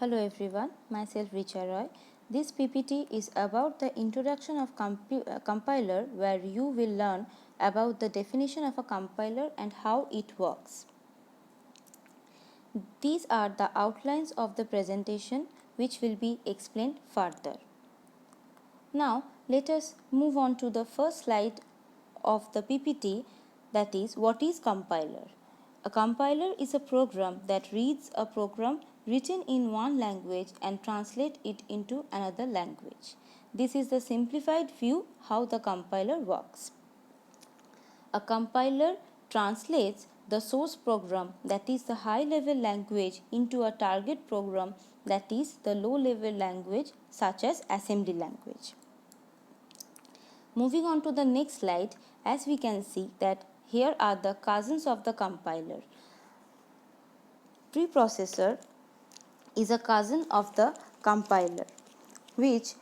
Hello everyone, myself Richa Roy. This PPT is about the introduction of compiler, where you will learn about the definition of a compiler and how it works. These are the outlines of the presentation which will be explained further. Now let us move on to the first slide of the PPT, that is, what is compiler? A compiler is a program that reads a program written in one language and translate it into another language. This is the simplified view how the compiler works. A compiler translates the source program, that is the high level language, into a target program, that is the low level language such as assembly language. Moving on to the next slide, as we can see that here are the cousins of the compiler. Preprocessor is a cousin of the compiler which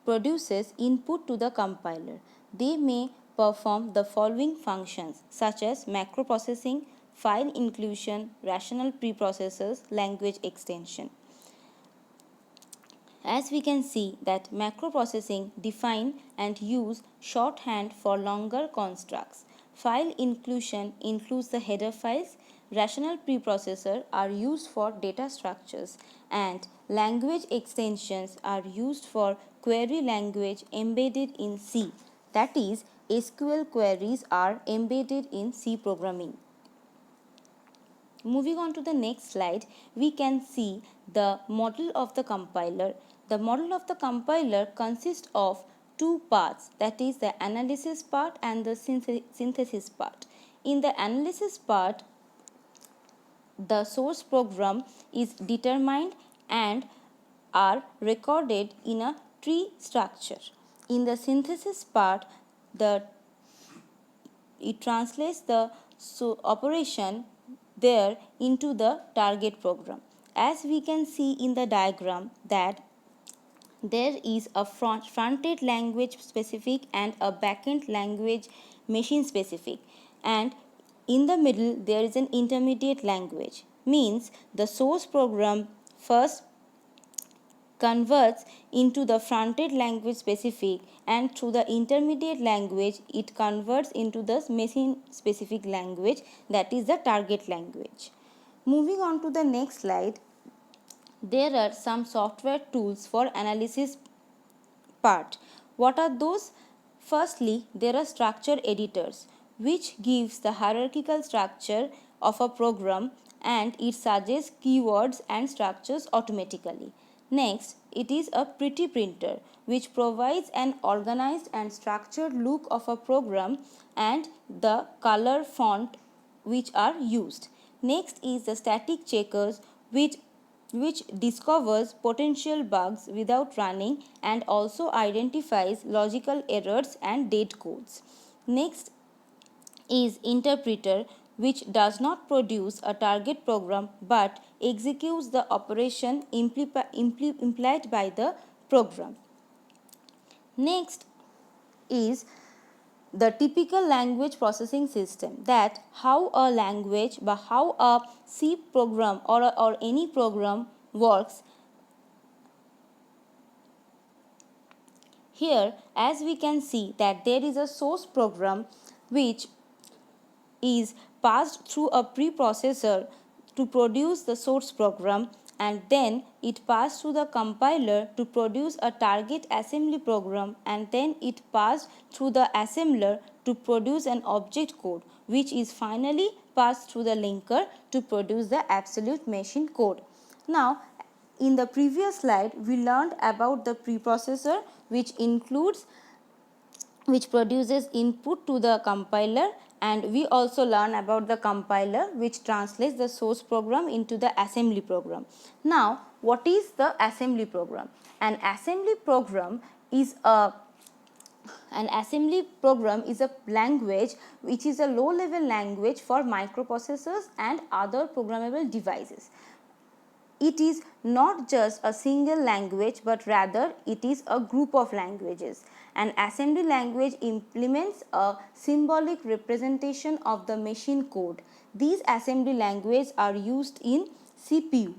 produces input to the compiler. They may perform the following functions such as macro processing, file inclusion, rational preprocessors, language extension. As we can see that macro processing define and use shorthand for longer constructs. File inclusion includes the header files. Rational preprocessor are used for data structures, and language extensions are used for query language embedded in C. That is, SQL queries are embedded in C programming. Moving on to the next slide, we can see the model of the compiler. The model of the compiler consists of two parts, that is the analysis part and the synthesis part. In the analysis part, the source program is determined and are recorded in a tree structure. In the synthesis part, it translates the operation there into the target program. As we can see in the diagram that there is a front-end language specific and a back-end language machine specific, and in the middle there is an intermediate language. Means the source program first converts into the front-end language specific, and through the intermediate language it converts into the machine specific language, that is the target language. Moving on to the next slide, there are some software tools for analysis part. What are those? Firstly, there are structure editors which gives the hierarchical structure of a program and it suggests keywords and structures automatically. Next, it is a pretty printer which provides an organized and structured look of a program and the color font which are used. Next is the static checkers which discovers potential bugs without running and also identifies logical errors and dead codes. Next is interpreter, which does not produce a target program but executes the operation implied by the program. Next is the typical language processing system, that how a language but how a C program or any program works. Here, as we can see that there is a source program which is passed through a preprocessor to produce the source program, and then it passed through the compiler to produce a target assembly program, and then it passed through the assembler to produce an object code, which is finally passed through the linker to produce the absolute machine code. Now, in the previous slide, we learned about the preprocessor, which produces input to the compiler, and we also learn about the compiler which translates the source program into the assembly program. Now, what is the assembly program? An assembly program is a language which is a low level language for microprocessors and other programmable devices. It is not just a single language but rather it is a group of languages. An assembly language implements a symbolic representation of the machine code. These assembly languages are used in CPU.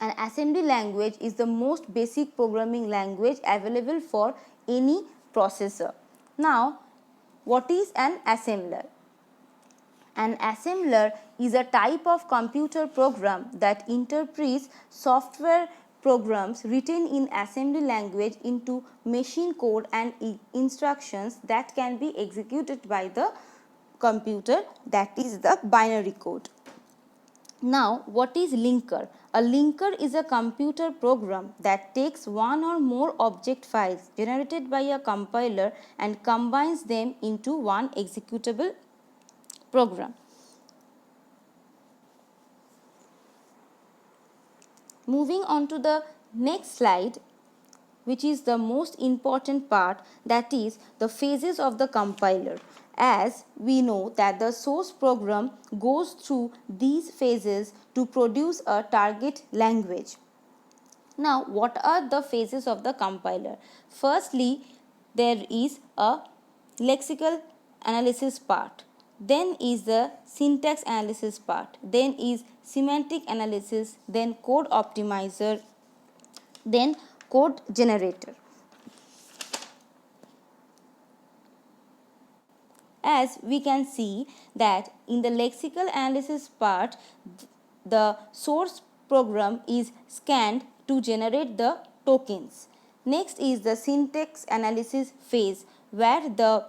An assembly language is the most basic programming language available for any processor. Now, what is an assembler? An assembler is a type of computer program that interprets software programs written in assembly language into machine code and instructions that can be executed by the computer, that is the binary code. Now, what is linker? A linker is a computer program that takes one or more object files generated by a compiler and combines them into one executable program. Moving on to the next slide, which is the most important part, that is the phases of the compiler. As we know that the source program goes through these phases to produce a target language. Now, what are the phases of the compiler? Firstly, there is a lexical analysis part, then is the syntax analysis part, then is semantic analysis, then code optimizer, then code generator. As we can see that in the lexical analysis part, the source program is scanned to generate the tokens. Next is the syntax analysis phase, where the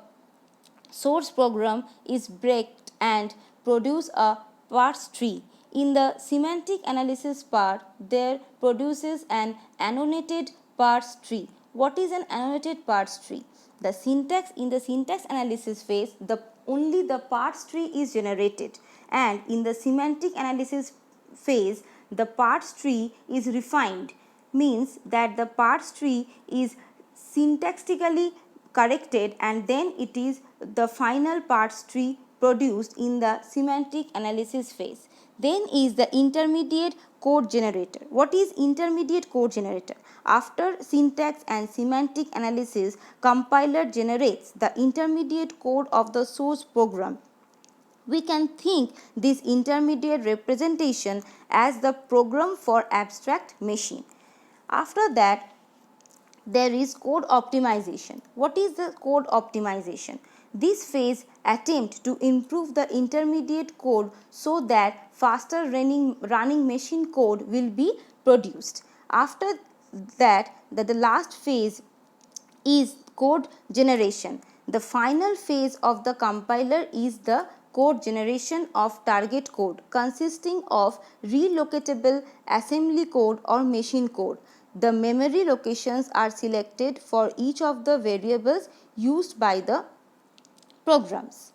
source program is breaked and produce a parse tree. In the semantic analysis part, there produces an annotated parse tree. What is an annotated parse tree? The syntax, in the syntax analysis phase, only the parse tree is generated, and in the semantic analysis phase, the parse tree is refined, means that the parse tree is syntactically corrected and then it is the final parse tree produced in the semantic analysis phase. Then is the intermediate code generator. What is intermediate code generator? After syntax and semantic analysis, compiler generates the intermediate code of the source program. We can think this intermediate representation as the program for abstract machine. After that, there is code optimization. What is the code optimization? This phase attempts to improve the intermediate code so that faster running machine code will be produced. After that, the last phase is code generation. The final phase of the compiler is the code generation of target code, consisting of relocatable assembly code or machine code. The memory locations are selected for each of the variables used by the programs.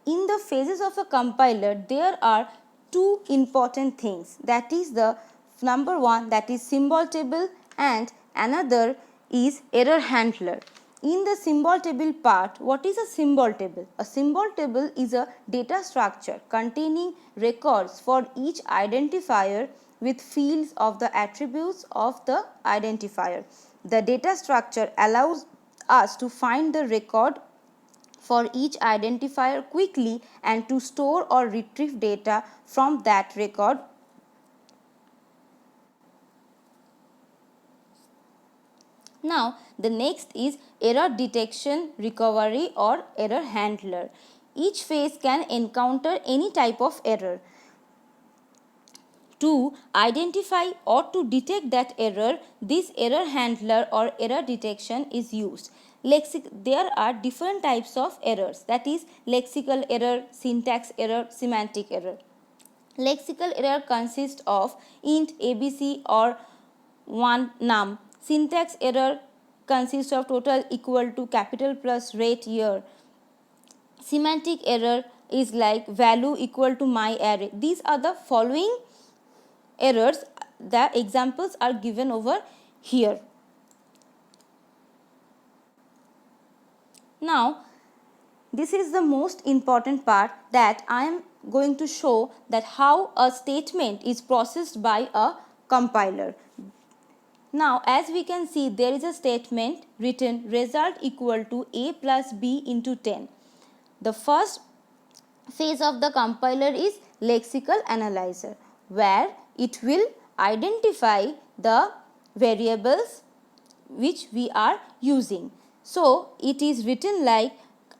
In the phases of a compiler, there are two important things, that is the number one, that is symbol table, and another is error handler. In the symbol table part, what is a symbol table? A symbol table is a data structure containing records for each identifier with fields of the attributes of the identifier. The data structure allows us to find the record for each identifier quickly and to store or retrieve data from that record. Now, the next is error detection, recovery or error handler. Each phase can encounter any type of error. To identify or to detect that error, this error handler or error detection is used. There are different types of errors, that is lexical error, syntax error, semantic error. Lexical error consists of int abc or one num. Syntax error consists of total equal to capital plus rate year. Semantic error is like value equal to my array. These are the following errors. The examples are given over here. Now, this is the most important part, that I am going to show that how a statement is processed by a compiler. Now, as we can see, there is a statement written result equal to a plus b into 10. The first phase of the compiler is lexical analyzer, where it will identify the variables which we are using. So it is written like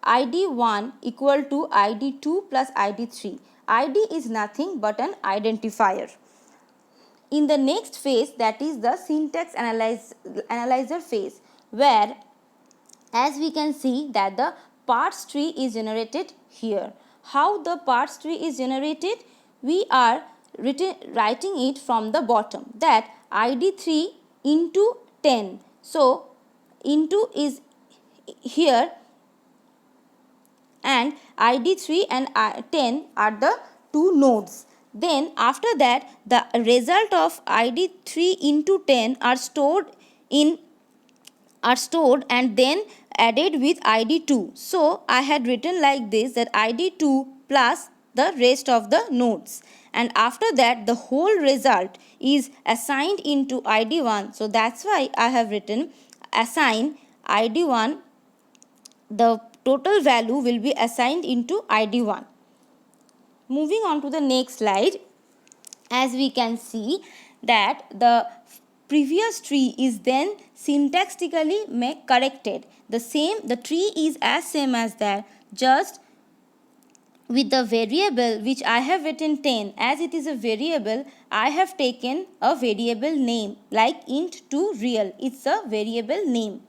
id1 equal to id2 plus id3. id is nothing but an identifier. In the next phase, that is the syntax analyzer phase, where as we can see that the parts tree is generated here. How the parts tree is generated? We are writing it from the bottom, that id3 into 10. So into is here and id3 and 10 are the two nodes. Then after that, the result of id3 into 10 are stored and then added with id2. So I had written like this, that id2 plus the rest of the nodes, and after that the whole result is assigned into id1. So that's why I have written assign id1, the total value will be assigned into id1. Moving on to the next slide, as we can see that the previous tree is then syntactically corrected. The tree is as same as that, just with the variable which I have written 10, as it is a variable, I have taken a variable name like int to real. It's a variable name.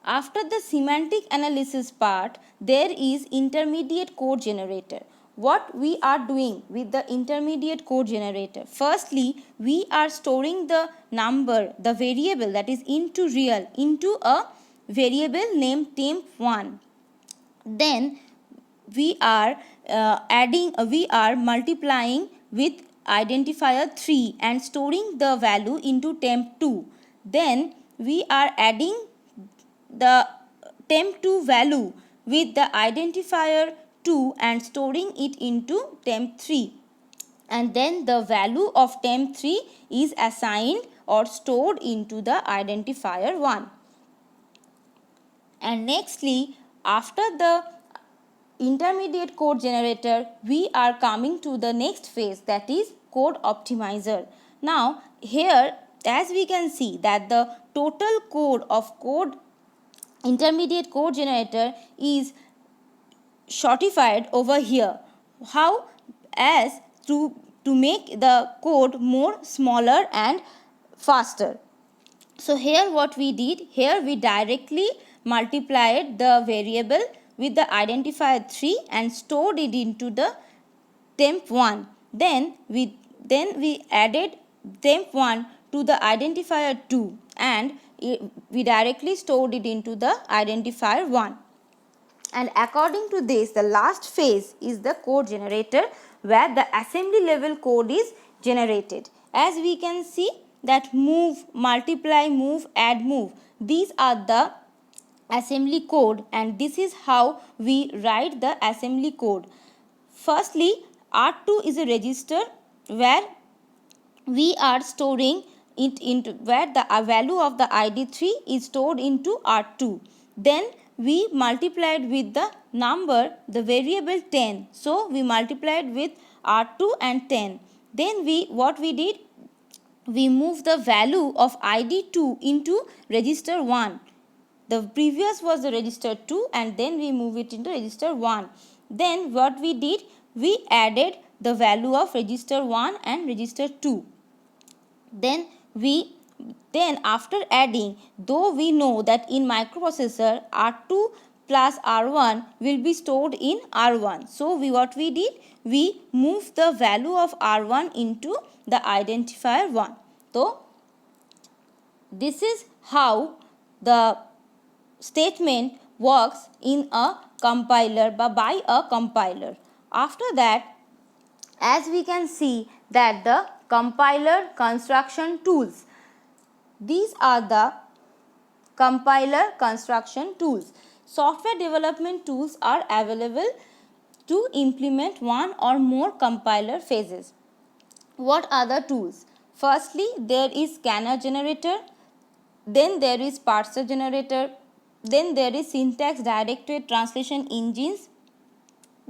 After the semantic analysis part, there is intermediate code generator. What we are doing with the intermediate code generator? Firstly, we are storing the number, the variable, that is int to real, into a variable named temp1. Then we are multiplying with identifier 3 and storing the value into temp2. Then we are adding the temp2 value with the identifier 2 and storing it into temp3, and then the value of temp3 is assigned or stored into the identifier 1. And nextly, after the intermediate code generator, we are coming to the next phase, that is code optimizer. Now here, as we can see that the total code of intermediate code generator is shortified over here. How? As to make the code more smaller and faster. So here what we did, here we directly multiplied the variable with the identifier 3 and stored it into the temp1. Then we added temp1 to the identifier 2 and we directly stored it into the identifier 1. And according to this, the last phase is the code generator, where the assembly level code is generated. As we can see that move, multiply, move, add, move, these are the assembly code, and this is how we write the assembly code. Firstly, R2 is a register where we are storing it into, where the value of the ID3 is stored into R2. Then we multiplied with the number, the variable 10. So we multiplied with R2 and 10. Then what we did, we moved the value of ID2 into register 1. The previous was the register 2 and then we move it into register 1. Then what we did, we added the value of register 1 and register 2. Then after adding, though we know that in microprocessor R2 plus R1 will be stored in R1. So what we did, we moved the value of R1 into the identifier 1. So this is how the statement works in a compiler by a compiler. After that, as we can see that the compiler construction tools, these are the compiler construction tools. Software development tools are available to implement one or more compiler phases. What are the tools? Firstly, there is scanner generator, then there is parser generator, then there is syntax directed translation engines,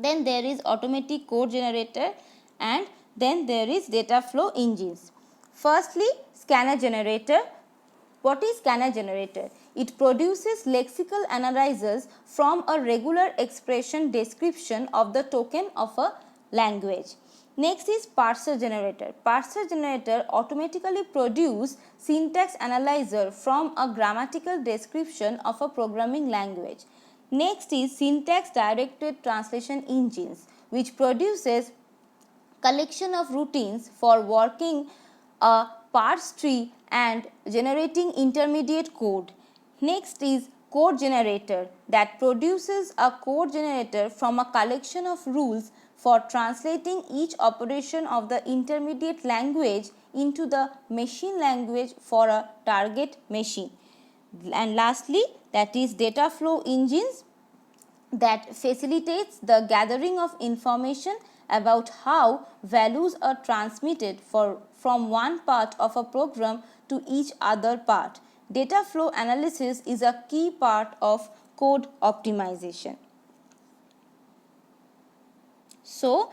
then there is automatic code generator, and then there is data flow engines. Firstly, scanner generator. What is scanner generator? It produces lexical analyzers from a regular expression description of the token of a language. Next is parser generator. Parser generator automatically produce syntax analyzer from a grammatical description of a programming language. Next is syntax directed translation engines, which produces collection of routines for working a parse tree and generating intermediate code. Next is code generator, that produces a code generator from a collection of rules for translating each operation of the intermediate language into the machine language for a target machine. And lastly, that is data flow engines, that facilitates the gathering of information about how values are transmitted from one part of a program to each other part. Data flow analysis is a key part of code optimization. So,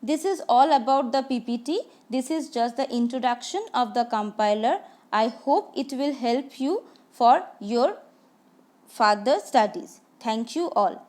this is all about the PPT. This is just the introduction of the compiler. I hope it will help you for your further studies. Thank you all.